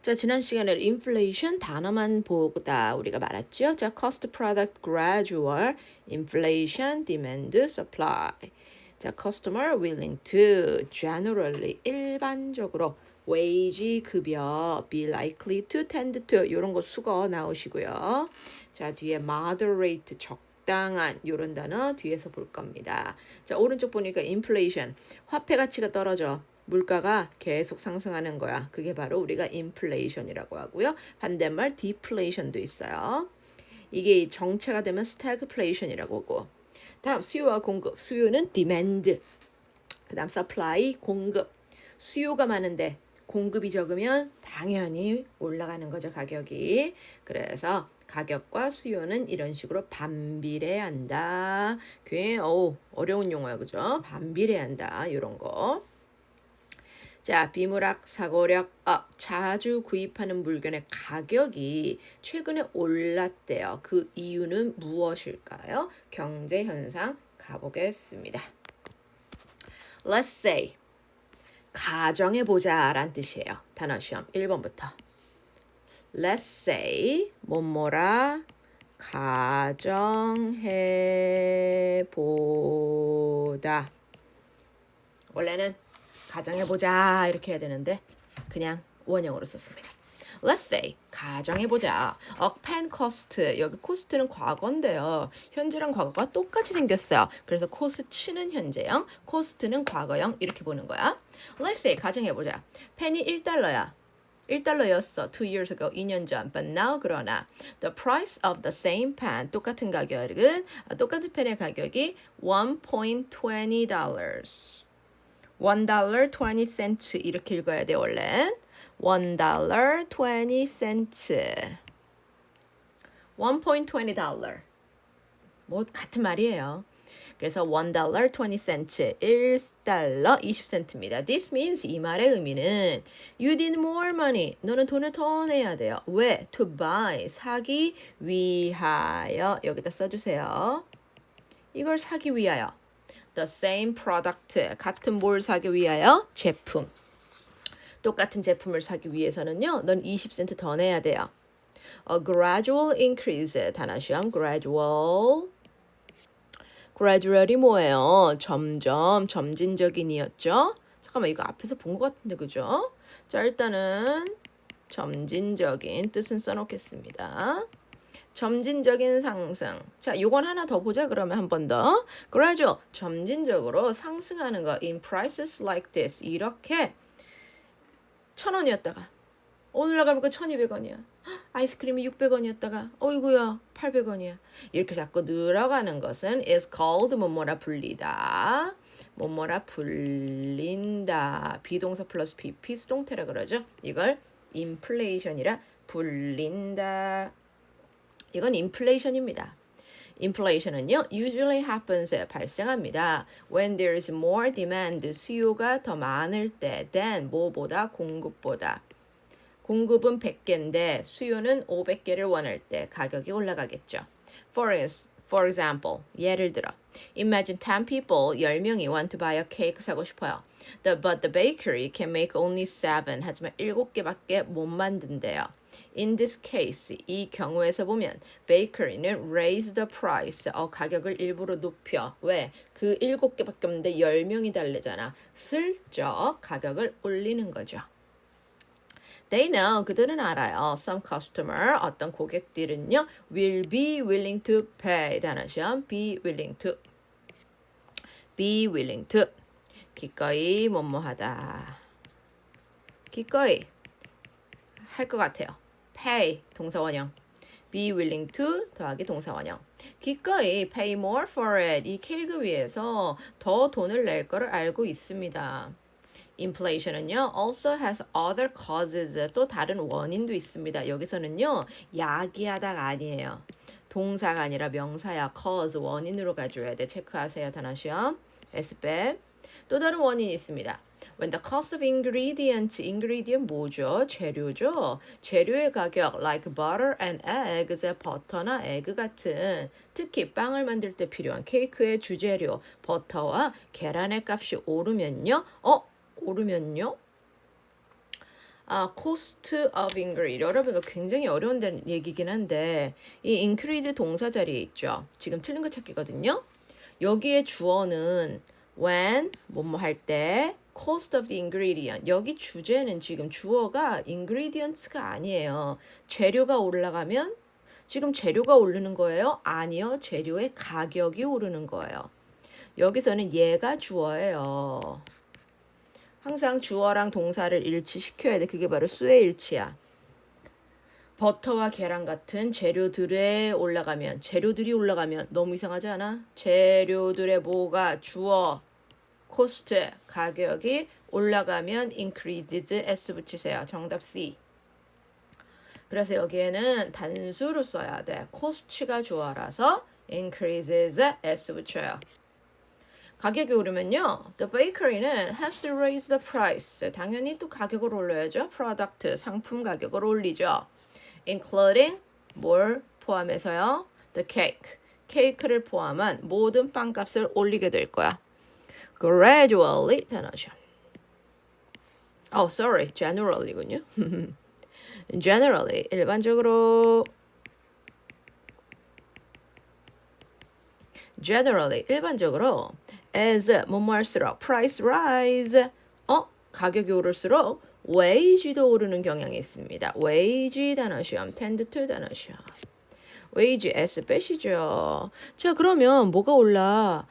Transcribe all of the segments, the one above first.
자, 지난 시간에 inflation 단어만 보다 우리가 말했죠. 자, cost product gradual inflation demand supply. 자, customer willing to generally 일반적으로 wage 급여 be likely to tend to 이런 거 수거 나오시고요. 자, 뒤에 moderate 적당한 이런 단어 뒤에서 볼 겁니다. 자, 오른쪽 보니까 inflation 화폐 가치가 떨어져. 물가가 계속 상승하는 거야. 그게 바로 우리가 인플레이션이라고 하고요. 반대말 디플레이션도 있어요. 이게 정체가 되면 스태그플레이션이라고 하고. 다음 수요와 공급. 수요는 디맨드. 그다음 서플라이 공급. 수요가 많은데 공급이 적으면 당연히 올라가는 거죠, 가격이. 그래서 가격과 수요는 이런 식으로 반비례한다. 꽤 어려운 용어야, 그죠? 반비례한다. 이런 거. 자, 비무락, 사고력, 자주 구입하는 물건의 가격이 최근에 올랐대요. 그 이유는 무엇일까요? 경제 현상 가보겠습니다. Let's say, 가정해보자 라는 뜻이에요. 단어 시험 1번부터. Let's say, 뭐뭐라 가정해보다. 원래는 가정해보자 이렇게 해야 되는데 그냥 원형으로 썼습니다. Let's say 가정해보자. pen cost 여기 코스트는 과거인데요. 현재랑 과거가 똑같이 생겼어요. 그래서 코스트는 현재형, 코스트는 과거형 이렇게 보는 거야. Let's say 가정해보자. 펜이 1달러야. 1달러였어. 2 years ago, 2년 전. But now 그러나 the price of the same pen 똑같은 가격은 똑같은 펜의 가격이 $1.20. $1.20 이렇게 읽어야 돼 원래. $1.20. $1.20. 뭐 같은 말이에요. 그래서 $1.20. 1달러 20센트입니다. This means 이 말의 의미는 you need more money. 너는 돈을 더 내야 돼요. 왜? To buy. 사기 위하여. 여기다 써주세요. 이걸 사기 위하여. The same product. 같은 뭘 사기 위하여? 제품. 똑같은 제품을 사기 위해서는요. 넌 20센트 더 내야 돼요. A gradual increase. 단어 시험. gradual. gradual이 뭐예요? 점점, 점진적인이었죠? 잠깐만 이거 앞에서 본 것 같은데 그죠? 자 일단은 점진적인 뜻은 써놓겠습니다. 점진적인 상승. 자, 요건 하나 더 보자. 그러면 한 번 더. gradual, 점진적으로 상승하는 거. In prices like this. 이렇게 1,000원이었다가 오늘 나가니까 1,200원이야. 아이스크림이 600원이었다가 어이구야 800원이야. 이렇게 자꾸 늘어가는 것은 is called 뭐뭐라 불리다. 뭐뭐라 불린다. 비동사 플러스 PP 수동태라 그러죠. 이걸 inflation이라 불린다. 이건 인플레이션입니다. 인플레이션은요, usually happens 발생합니다. When there is more demand, 수요가 더 많을 때, than 뭐보다 공급보다. 공급은 100개인데 수요는 500개를 원할 때 가격이 올라가겠죠. For example, 예를 들어, imagine 10 people, 10명이 want to buy a cake 사고 싶어요. But the bakery can make only 7, 하지만 7개밖에 못 만든대요. In this case, 이 경우에서 보면 bakery는 raise the price, 가격을 일부러 높여. 왜? 그 7개밖에 없는데 10명이 달래잖아. 슬쩍 가격을 올리는 거죠. They know, 그들은 알아요. Some customer, 어떤 고객들은요, will be willing to pay. 단어 시험, be willing to. be willing to. 기꺼이 뭐뭐하다. 기꺼이 할 것 같아요. pay, 동사원형. be willing to 더하기 동사원형. 기꺼이 pay more for it. 이 케이크 위해서 더 돈을 낼 거를 알고 있습니다. Inflation은요, also has other causes. 또 다른 원인도 있습니다. 여기서는요, 야기하다가 아니에요. 동사가 아니라 명사야. cause, 원인으로 가져야 돼. 체크하세요, 단어 시험. S배. 또 다른 원인이 있습니다. When the cost of ingredient 뭐죠? 재료죠. 재료의 가격, like butter and eggs, 버터나 에그 같은 특히 빵을 만들 때 필요한 케이크의 주재료, 버터와 계란의 값이 오르면요. 오르면요? cost of ingredient. 여러분 이거 굉장히 어려운 얘기긴 한데 이 increase 동사 자리에 있죠. 지금 틀린 거 찾기거든요. 여기에 주어는 when 뭐뭐 할 때 cost of the ingredient. 여기 주제는 지금 주어가 ingredients가 아니에요. 재료가 올라가면 지금 재료가 오르는 거예요? 아니요. 재료의 가격이 오르는 거예요. 여기서는 얘가 주어예요. 항상 주어랑 동사를 일치시켜야 돼. 그게 바로 수의 일치야. 버터와 계란 같은 재료들이 올라가면 너무 이상하지 않아? 재료들의 뭐가 주어, 코스트, 가격이 올라가면 increases s 붙이세요. 정답 C. 그래서 여기에는 단수로 써야 돼. cost가 주어라서 increases s 붙여요. 가격이 오르면요. The bakery는 has to raise the price. 당연히 또 가격을 올려야죠. product, 상품 가격을 올리죠. including 뭘 포함해서요? the cake. 케이크를 포함한 모든 빵값을 올리게 될 거야. gradually 단어죠. sorry. generally군요. generally 일반적으로 as 뭐뭐 할수록 price rise 가격이 오를수록 wage도 오르는 경향이 있습니다. wage 단어 시험 tend to 단어 시험 wage s 빼시죠. 자 그러면 뭐가 올라?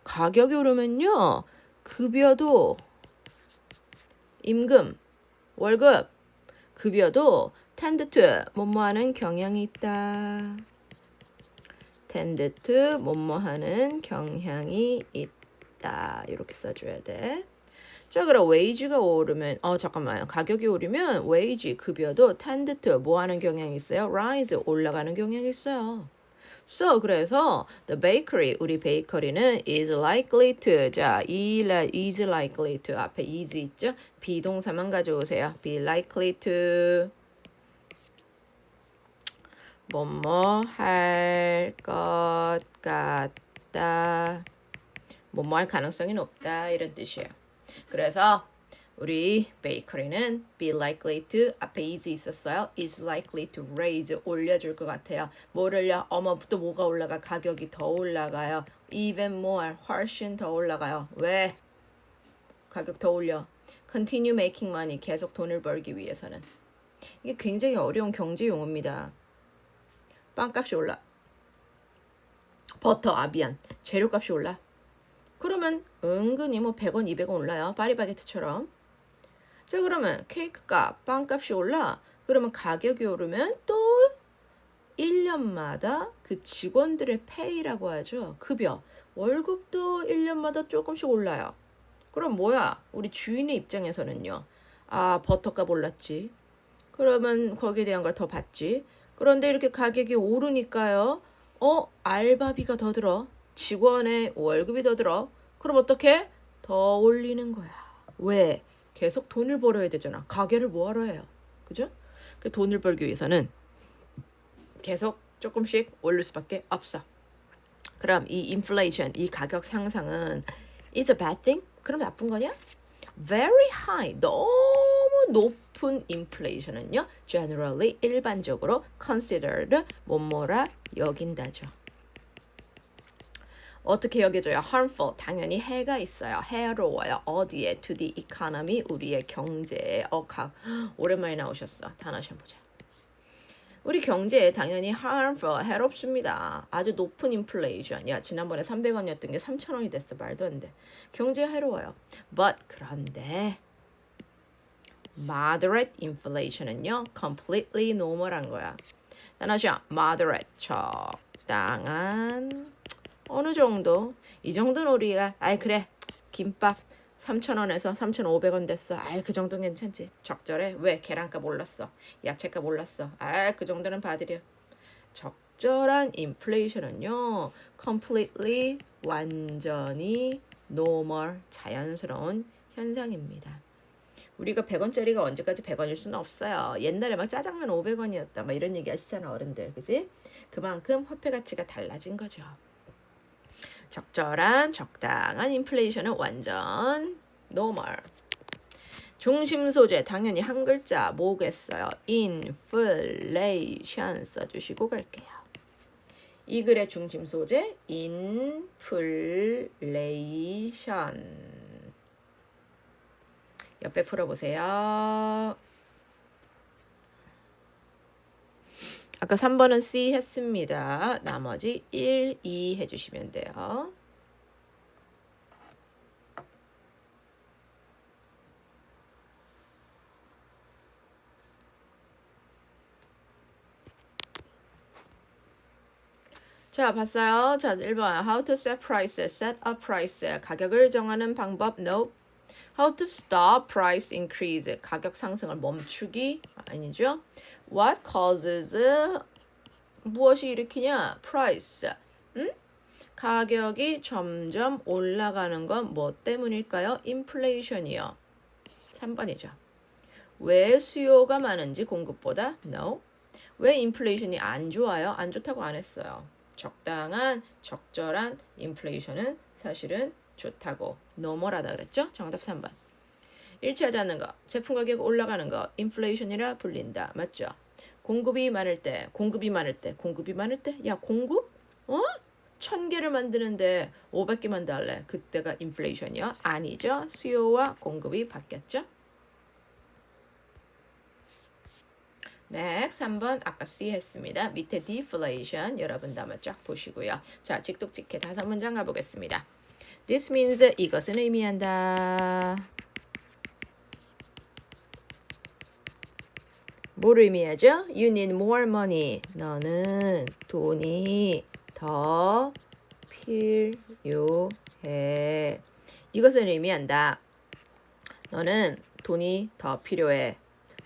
가격이 오르면요 급여도 임금 월급 급여도 tend to 뭐뭐 하는 경향이 있다. tend to 뭐뭐 하는 경향이 있다. 이렇게 써줘야 돼. 자, 그럼 wage가 오르면 잠깐만요. 가격이 오르면 wage 급여도 tend to 뭐 하는 경향이 있어요? rise 올라가는 경향이 있어요. So 그래서 the bakery 우리 베이커리는 is likely to 자, is likely to 앞에 is 있죠? 비동사만 가져오세요. be likely to 뭐뭐 할 것 같다. 뭐뭐 할 가능성이 높다. 이런 뜻이에요. 그래서 우리 베이커리는 be likely to 앞에 is 있었어요. is likely to raise 올려줄 것 같아요. 뭐를요? 또 뭐가 올라가? 가격이 더 올라가요. even more 훨씬 더 올라가요. 왜? 가격 더 올려. continue making money 계속 돈을 벌기 위해서는. 이게 굉장히 어려운 경제 용어입니다. 빵값이 올라. 미안. 재료값이 올라. 그러면 은근히 100원, 200원 올라요. 파리바게트처럼. 자 그러면 케이크값, 빵값이 올라. 그러면 가격이 오르면 또 1년마다 그 직원들의 페이라고 하죠. 급여. 월급도 1년마다 조금씩 올라요. 그럼 뭐야? 우리 주인의 입장에서는요. 버터값 올랐지. 그러면 거기에 대한 걸 더 받지. 그런데 이렇게 가격이 오르니까요. 알바비가 더 들어. 직원의 월급이 더 들어. 그럼 어떻게? 더 올리는 거야. 왜? 계속 돈을 벌어야 되잖아. 가게를 뭐하러 해요? 그죠? 돈을 벌기 위해서는 계속 조금씩 올릴 수밖에 없어. 그럼 이 inflation, 이 가격 상승은 is a bad thing? 그럼 나쁜 거냐? Very high, 너무 높은 inflation은요. Generally, 일반적으로 considered, 뭐뭐라 여긴다죠. 어떻게 여겨져요? harmful, 당연히 해가 있어요. 해로워요. 어디에? to the economy, 우리의 경제에. 오랜만에 나오셨어. 단어 시험 보자. 우리 경제에 당연히 harmful, 해롭습니다. 아주 높은 inflation. 야, 지난번에 300원이었던 게 3,000원이 됐어. 말도 안 돼. 경제에 해로워요. But, 그런데 moderate inflation은요. completely normal한 거야. 단어 시험, moderate, 적당한 어느 정도? 이 정도는 우리가 그래 김밥 3,000원에서 3,500원 됐어. 그 정도는 괜찮지. 적절해. 왜? 계란값 올랐어. 야채값 올랐어. 그 정도는 봐드려. 적절한 인플레이션은요. completely 완전히 normal 자연스러운 현상입니다. 우리가 100원짜리가 언제까지 100원일 수는 없어요. 옛날에 막 짜장면 500원이었다. 막 이런 얘기 하시잖아 어른들. 그지? 그만큼 화폐 가치가 달라진 거죠. 적당한 인플레이션은 완전 normal. 중심 소재 당연히 한 글자 뭐겠어요? inflation 써주시고 갈게요. 이 글의 중심 소재 inflation. 옆에 풀어보세요. 아까 3번은 C 했습니다. 나머지 1, 2 해주시면 돼요. 자, 봤어요? 자, 1번. How to set prices. Set a price. 가격을 정하는 방법. No. How to stop price increase. 가격 상승을 멈추기. 아니죠. What causes. 무엇이 일으키냐? Price. 가격이 점점 올라가는 건 뭐 때문일까요? Inflation이요. 3번이죠. 왜 수요가 많은지 공급보다? No. 왜 인플레이션이 안 좋아요? 안 좋다고 안 했어요. 적당한 적절한 인플레이션은 사실은 좋다고 노멀하다 그랬죠? 정답 3번. 일치하지 않는 거, 제품 가격 올라가는 거 인플레이션이라 불린다. 맞죠? 공급이 많을 때, 야 공급? 1000개를 만드는데 500개만 달래. 그때가 인플레이션이요? 아니죠. 수요와 공급이 바뀌었죠? Next, 3번 아까 C 했습니다. 밑에 deflation 여러분 한번 쫙 보시고요. 자, 직독직해 5문장 가보겠습니다. This means 이것은 의미한다. 뭘 의미하죠? You need more money. 너는 돈이 더 필요해. 이것을 의미한다. 너는 돈이 더 필요해.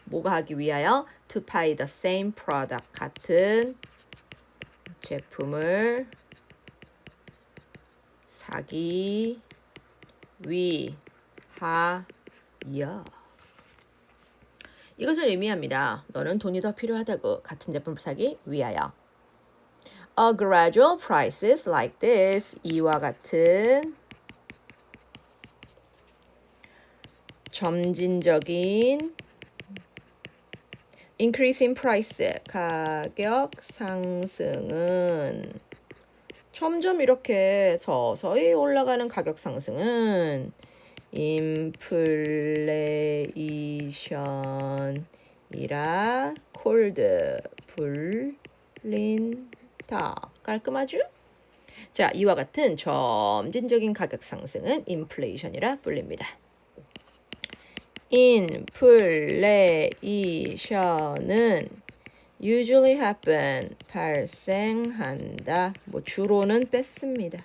뭐가 하기 위하여? To buy the same product. 같은 제품을 사기 위하여. 이것을 의미합니다. 너는 돈이 더 필요하다고. 같은 제품을 사기 위하여. A gradual prices like this. 이와 같은 점진적인 increase in price. 가격 상승은 점점 이렇게 서서히 올라가는 가격 상승은 inflation이라 called 불린다. 깔끔하죠? 자, 이와 같은 점진적인 가격 상승은 inflation이라 불립니다. inflation은 usually happen 발생한다. 뭐 주로는 뺐습니다.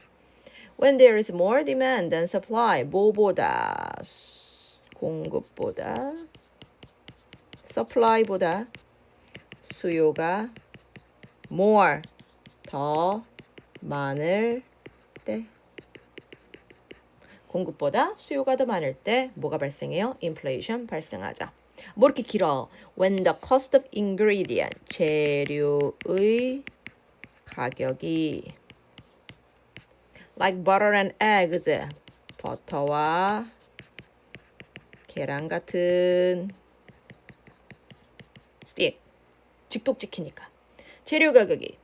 When there is more demand than supply, 뭐보다 공급보다 supply보다 수요가 more 더 많을 때 공급보다 수요가 더 많을 때 뭐가 발생해요? inflation 발생하죠. 뭐 이렇게 길어? When the cost of ingredient 재료의 가격이 like butter and eggs 버터와 계란 같은 직독직히니까 재료 가격이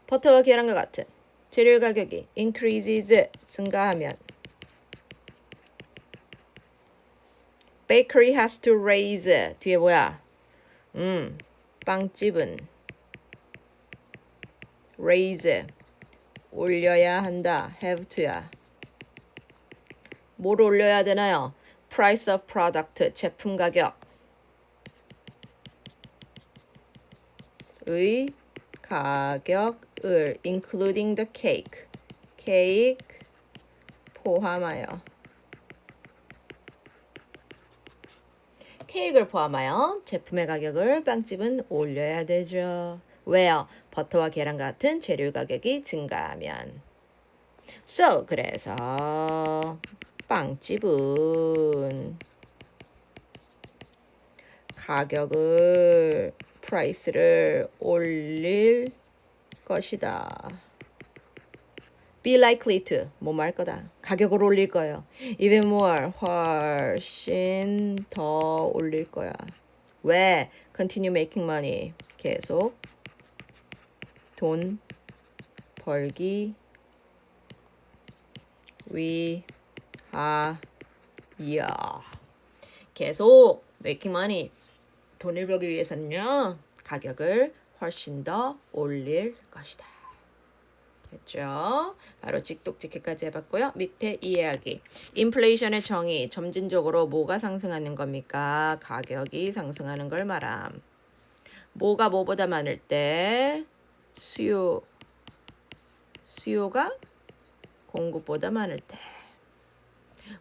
버터와 계란과 같은 재료 가격이 increases 증가하면 bakery has to raise 뒤에 뭐야? 빵집은 raise 올려야 한다. have to야. 뭘 올려야 되나요? price of product 제품 가격 의 가격을 including the cake 케이크 포함하여 케이크를 포함하여 제품의 가격을 빵집은 올려야 되죠. 왜요? 버터와 계란 같은 재료 가격이 증가하면. So, 그래서 빵집은 가격을 price를 올릴 것이다. be likely to 뭐뭐 할 거다. 가격을 올릴 거예요. even more 훨씬 더 올릴 거야. 왜? continue making money 계속 돈 벌기 위하여 계속 making money 돈을 벌기 위해서는요 가격을 훨씬 더 올릴 것이다. 됐죠? 바로 직독직해까지 해봤고요. 밑에 이해하기. 인플레이션의 정의. 점진적으로 뭐가 상승하는 겁니까? 가격이 상승하는 걸 말함. 뭐가 뭐보다 많을 때 수요가 공급보다 많을 때.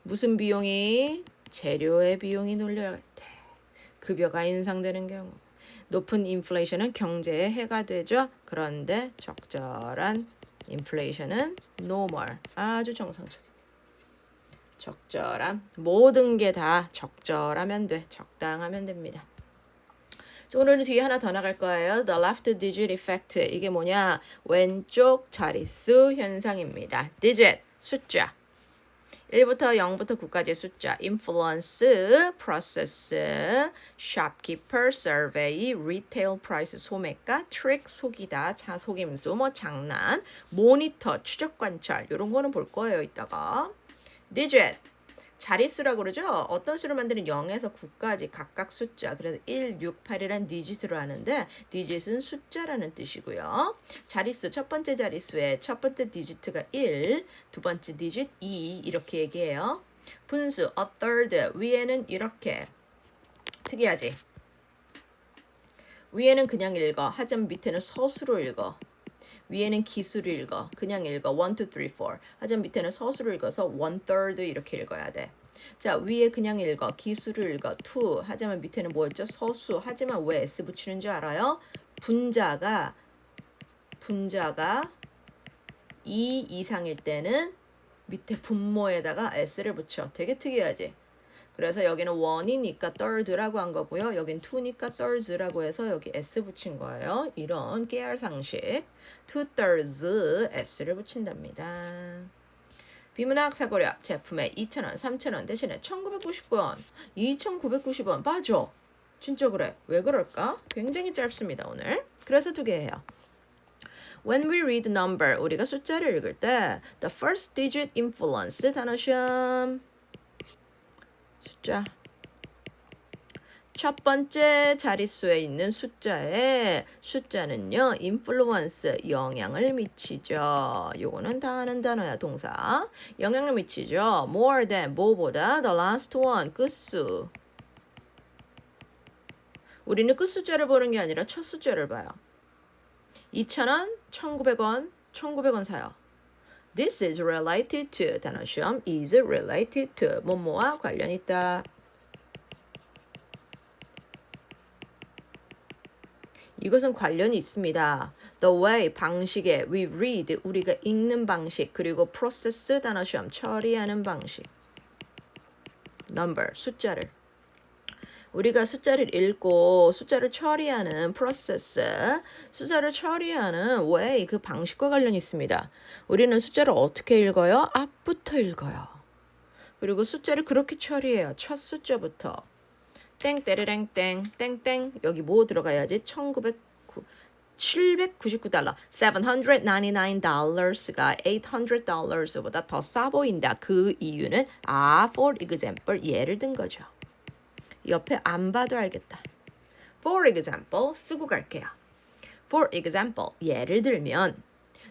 무슨 비용이? 재료의 비용이 올라갈 때. 급여가 인상되는 경우. 높은 인플레이션은 경제에 해가 되죠. 그런데 적절한 인플레이션은 normal, 아주 정상적인. 적절함. 모든 게 다 적절하면 돼. 적당하면 됩니다. 오늘은 뒤에 하나 더 나갈 거예요. The left digit effect. 이게 뭐냐? 왼쪽 자릿수 현상입니다. digit, 숫자. 1부터 0부터 9까지의 숫자, influence, process, shopkeeper, survey, retail price, 소매가, trick, 속이다, 속임수, 뭐 장난, monitor, 추적 관찰, 이런 거는 볼 거예요, 이따가. digit, 자릿수라고 그러죠? 어떤 수를 만드는 0에서 9까지 각각 숫자. 그래서 1, 6, 8이란 디짓으로 하는데 디짓은 숫자라는 뜻이고요. 자릿수, 첫 번째 자릿수의 첫 번째 디지트가 1, 두 번째 디짓 2 이렇게 얘기해요. 분수, a third, 위에는 이렇게. 특이하지? 위에는 그냥 읽어. 하지만 밑에는 서술로 읽어. 위에는 기수를 읽어. 그냥 읽어. 1, 2, 3, 4. 하지만 밑에는 서술을 읽어서 1/3 이렇게 읽어야 돼. 자, 위에 그냥 읽어. 기수를 읽어. 2. 하지만 밑에는 뭐였죠? 서수. 하지만 왜 S 붙이는 줄 알아요? 분자가 2 이상일 때는 밑에 분모에다가 S를 붙여. 되게 특이하지? 그래서 여기는 1이니까 third라고 한 거고요. 여긴 2니까 thirds라고 해서 여기 S 붙인 거예요. 이런 깨알 상식. 2/3 S를 붙인답니다. 비문학 사고력 제품에 2,000원, 3,000원 대신에 1,990원, 2,990원. 맞아. 진짜 그래. 왜 그럴까? 굉장히 짧습니다, 오늘. 그래서 두 개 해요. When we read number, 우리가 숫자를 읽을 때 the first digit influence 단어 시험 숫자 첫 번째 자릿수에 있는 숫자는요 influence 영향을 미치죠. 요거는 다 아는 단어야. 동사 영향을 미치죠. more than 뭐보다 the last one 끝수. 우리는 끝숫자를 보는 게 아니라 첫 숫자를 봐요. 2,000원, 1,900원, 1,900원 사요. This is related to 단어 시험 is related to 뭐뭐와 관련 있다. 이것은 관련이 있습니다. The way 방식에 we read 우리가 읽는 방식 그리고 process 단어 시험 처리하는 방식. number 숫자를 우리가 숫자를 읽고 숫자를 처리하는 process 숫자를 처리하는 way 그 방식과 관련이 있습니다. 우리는 숫자를 어떻게 읽어요? 앞부터 읽어요. 그리고 숫자를 그렇게 처리해요. 첫 숫자부터. 땡 땡땡 여기 뭐 들어가야지? 799달러. $799가 $800보다 더 싸 보인다. 그 이유는 for example 예를 든 거죠. 옆에 안 봐도 알겠다. For example 쓰고 갈게요. For example 예를 들면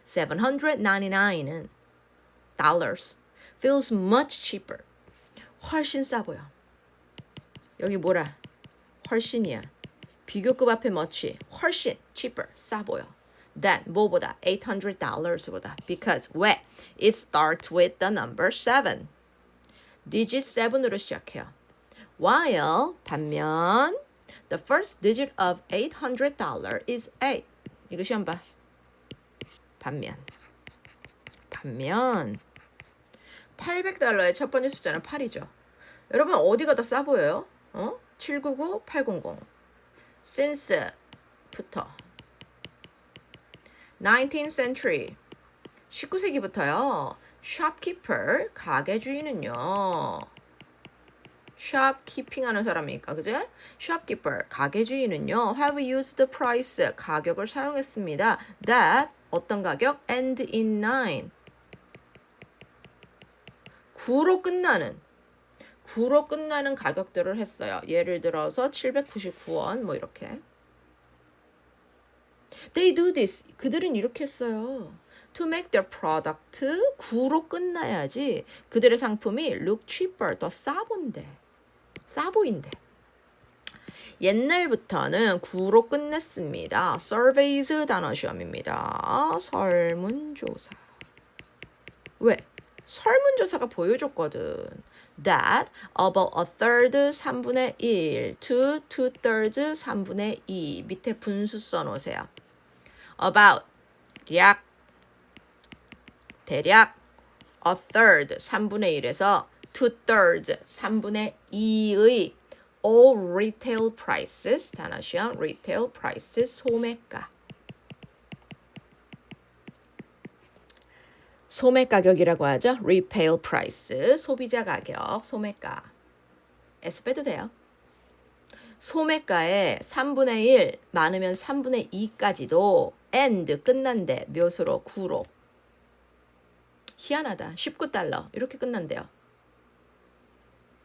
$799은 feels much cheaper. 훨씬 싸 보여. 여기 뭐라? 훨씬이야. 비교급 앞에 much, 훨씬, cheaper, 싸 보여. Than 뭐보다? $800보다. Because 왜? It starts with the number 7. digit 7으로 시작해요. While 반면 the first digit of $800 is 8. 이거 시험 봐. 반면 800달러의 첫 번째 숫자는 8이죠. 여러분 어디가 더 싸 보여요? 799, 800. since부터 19th century 19세기부터요. shopkeeper, 가게 주인은요. shopkeeping 하는 사람이니까, 그죠? shopkeeper, 가게 주인은요. have used the price, 가격을 사용했습니다. that, 어떤 가격? end in 9. 9로 끝나는 가격들을 했어요. 예를 들어서 799원, 뭐 이렇게. They do this. 그들은 이렇게 했어요. To make their product 9로 끝나야지 그들의 상품이 look cheaper, 더 싸 보인대. 옛날부터는 9로 끝냈습니다. surveys 단어 시험입니다. 설문조사. 왜? 설문조사가 보여줬거든. That about a third 3분의 1 to 2/3 3분의 2 밑에 분수 써놓으세요. About 대략 a third 3분의 1에서 2/3 3분의 2의 all retail prices 단어 시험 retail prices 소매 가격이라고 하죠. retail price 소비자 가격 소매가 S 빼도 돼요. 소매가의 3분의 1 많으면 3분의 2까지도 and 끝난대. 몇으로? 9로. 희한하다. 19달러 이렇게 끝난대요.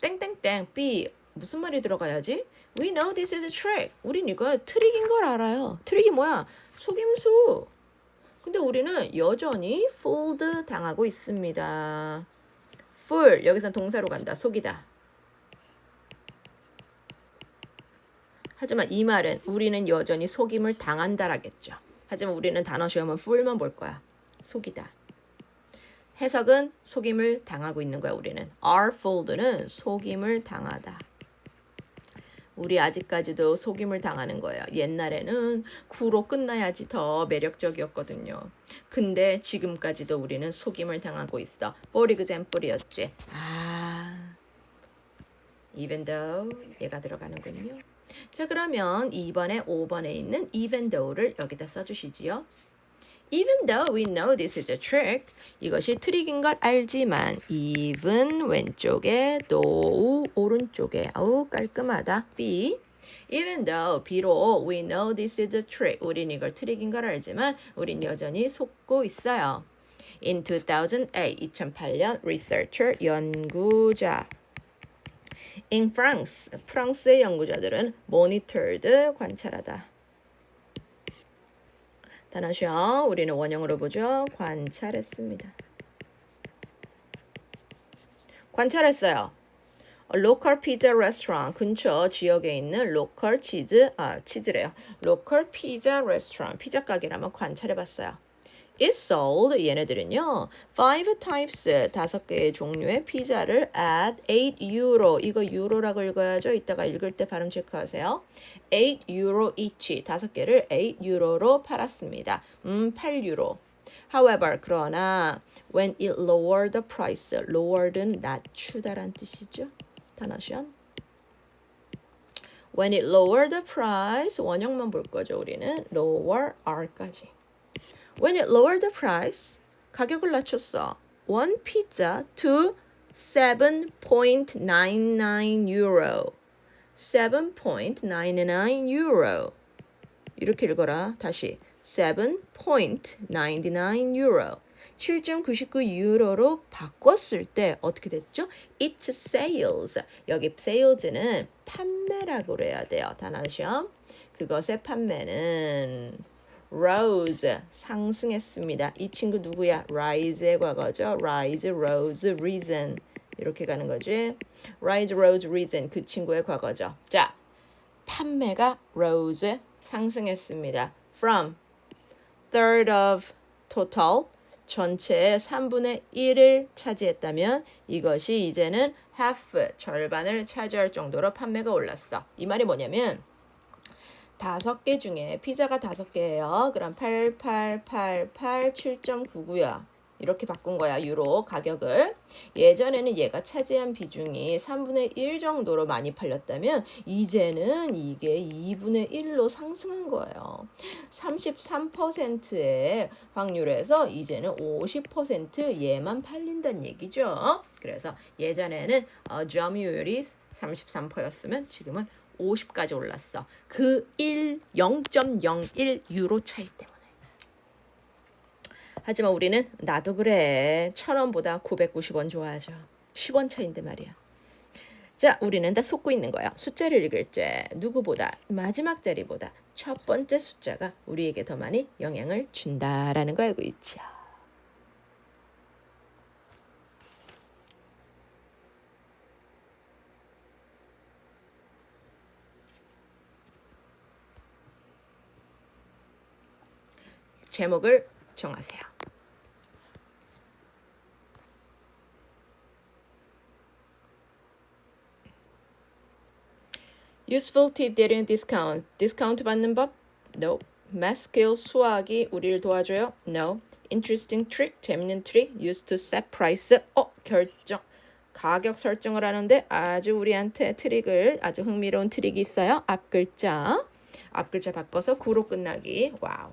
땡땡땡 B 무슨 말이 들어가야지? We know this is a trick. 우린 이거 트릭인 걸 알아요. 트릭이 뭐야? 속임수. 근데 우리는 여전히 fooled 당하고 있습니다. fool 여기서 동사로 간다. 속이다. 하지만 이 말은 우리는 여전히 속임을 당한다라겠죠. 하지만 우리는 단어 시험은 fool만 볼 거야. 속이다. 해석은 속임을 당하고 있는 거야. 우리는 are fooled는 속임을 당하다. 우리 아직까지도 속임을 당하는 거예요. 옛날에는 9로 끝나야지 더 매력적이었거든요. 근데 지금까지도 우리는 속임을 당하고 있어. For example이었지. even though 얘가 들어가는군요. 자, 그러면 2번에 5번에 있는 even though를 여기다 써주시지요. Even though we know this is a trick, 이것이 트릭인 걸 알지만 even 왼쪽에 though 오른쪽에 아우 깔끔하다. B Even though 비록 we know this is a trick, 우린 이걸 트릭인 걸 알지만 우린 여전히 속고 있어요. In 2008, 2008년 researcher 연구자 In France, 프랑스의 연구자들은 monitored 관찰하다. 단어시험 우리는 원형으로 보죠. 관찰했습니다. 관찰했어요. local pizza restaurant 근처 지역에 있는 local 치즈래요. local pizza restaurant 피자 가게라면 관찰해봤어요. It sold 얘네들은요 5 types 5개의 종류의 피자를 at 8 euro 이거 유로라고 읽어야죠. 이따가 읽을 때 발음 체크하세요. 8 euro each 5개를 8 유로로 팔았습니다. 8 유로. However 그러나 when it lowered the price lowered는 낮추다란 뜻이죠. 단어시험. When it lowered the price 원형만 볼 거죠. 우리는 lower r까지. When it lowered the price, 가격을 낮췄어. One pizza to 7.99 euro. 7.99 euro. 이렇게 읽어라. 다시. 7.99 euro. 7.99 유로로 바꿨을 때 어떻게 됐죠? It sales. 여기 sales는 판매라고 그래야 돼요. 단어시험. 그것의 판매는 rose 상승했습니다. 이 친구 누구야? rise의 과거죠. rise, rose, risen 이렇게 가는 거지. rise, rose, risen 그 친구의 과거죠. 자, 판매가 rose 상승했습니다. From third of total 전체의 3분의 1을 차지했다면 이것이 이제는 half 절반을 차지할 정도로 판매가 올랐어. 이 말이 뭐냐면 5개 중에 피자가 5개예요. 그럼 8, 8, 8, 8, 7.99야. 이렇게 바꾼 거야. 유로 가격을. 예전에는 얘가 차지한 비중이 3분의 1 정도로 많이 팔렸다면 이제는 이게 2분의 1로 상승한 거예요. 33%의 확률에서 이제는 50% 얘만 팔린다는 얘기죠. 그래서 예전에는 점유율이 33%였으면 지금은 50까지 올랐어. 그 0.01 유로 차이 때문에. 하지만 우리는 나도 그래. 1,000원보다 990원 좋아하죠. 10원 차인데 말이야. 자, 우리는 다 속고 있는 거야. 숫자를 읽을 때 누구보다 마지막 자리보다 첫 번째 숫자가 우리에게 더 많이 영향을 준다라는 걸 알고 있죠. 제목을 정하세요. Useful tip during discount. 디스카운트 받는 법? No. Math skill 수학이 우리를 도와줘요? No. Interesting trick. 재밌는 트릭. Used to set price. 결정. 가격 설정을 하는데 아주 우리한테 트릭을 아주 흥미로운 트릭이 있어요. 앞 글자 바꿔서 9로 끝나기. 와우.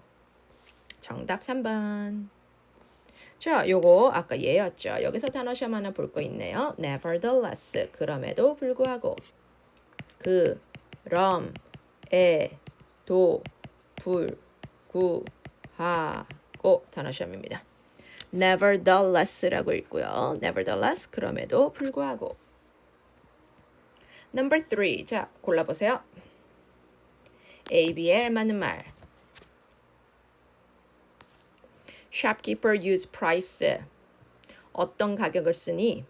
정답 3번. 자, 요거 아까 얘였죠. 여기서 단어 시험 하나 볼 거 있네요. Nevertheless. 그럼에도 불구하고. 그럼에도 불구하고 단어 시험입니다. Nevertheless라고 읽고요. Nevertheless. 그럼에도 불구하고. Number 3. 자, 골라보세요. A, B, L 맞는 말. Shopkeeper use price. 어떤 가격을 쓰니?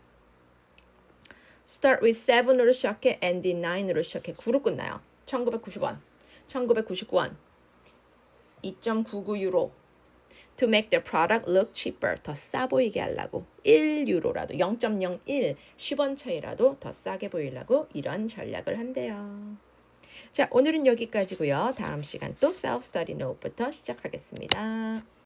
Start with 7으로 시작해, end in 9으로 시작해. 9로 끝나요. 1990원, 1999원, 2.99 유로. To make the product look cheaper. 더 싸 보이게 하려고. 1 유로라도, 0.01, 10원 차이라도 더 싸게 보이려고 이런 전략을 한대요. 자, 오늘은 여기까지고요. 다음 시간 또 self-study note부터 시작하겠습니다.